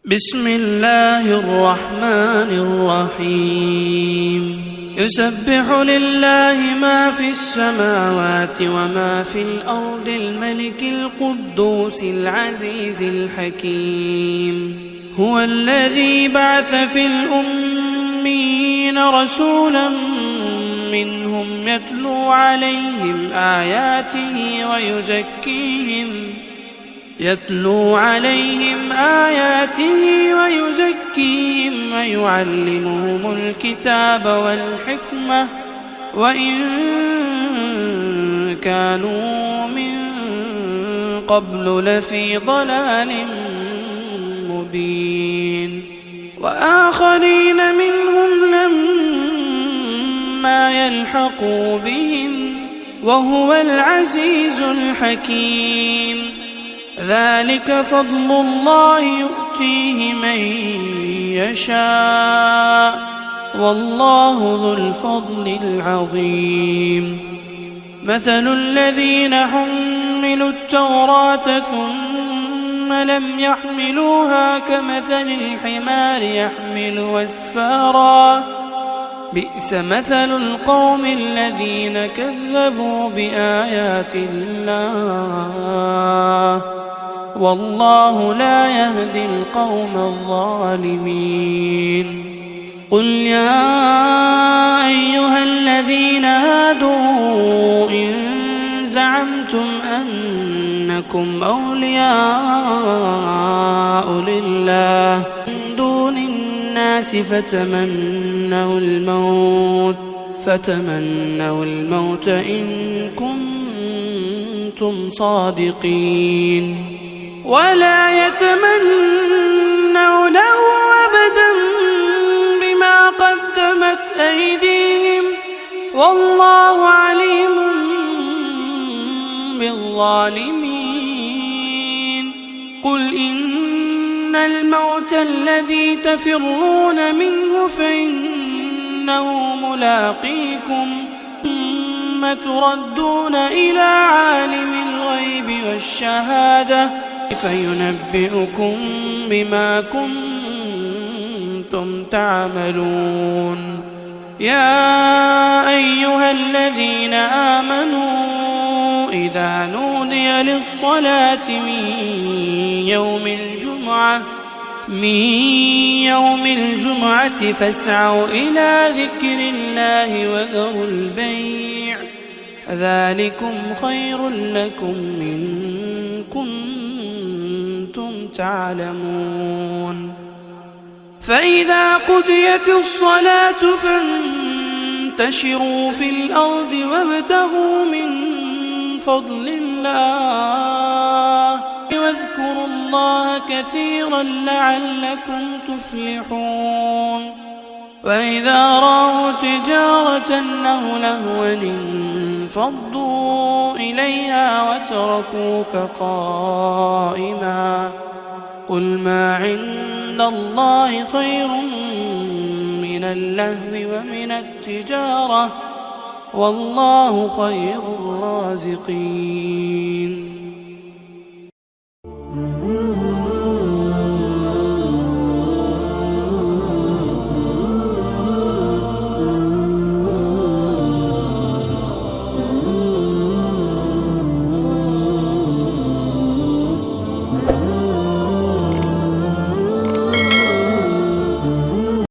بسم الله الرحمن الرحيم يسبح لله ما في السماوات وما في الأرض الملك القدوس العزيز الحكيم هو الذي بعث في الأميين رسولا منهم يتلو عليهم آياته ويزكيهم ويعلمهم الكتاب والحكمة وإن كانوا من قبل لفي ضلال مبين وآخرين منهم لما يلحقوا بهم وهو العزيز الحكيم ذلك فضل الله يؤتيه من يشاء والله ذو الفضل العظيم مثل الذين حملوا التوراة ثم لم يحملوها كمثل الحمار يحمل أسفارا بئس مثل القوم الذين كذبوا بآيات الله والله لا يهدي القوم الظالمين قل يا أيها الذين هادوا إن زعمتم أنكم أولياء لله من دون الناس فتمنوا الموت إن كنتم صادقين ولا يتمنونه أبدا بما قدمت أيديهم والله عليم بالظالمين قل إن الموت الذي تفرون منه فإنه ملاقيكم ثم تردون إلى عالم الغيب والشهادة فينبئكم بما كنتم تعملون يا أيها الذين آمنوا إذا نودي للصلاة من يوم الجمعة فاسعوا إلى ذكر الله وذروا البيع ذلكم خير لكم إن كنتم تعلمون فإذا قضيت الصلاة فانتشروا في الأرض وابتغوا من فضل الله واذكروا الله كثيرا لعلكم تفلحون وإذا رأوا تجارة أو لهوا انفضوا إليها وتركوك قائما قل ما عند الله خير من اللهو ومن التجارة والله خير الرازقين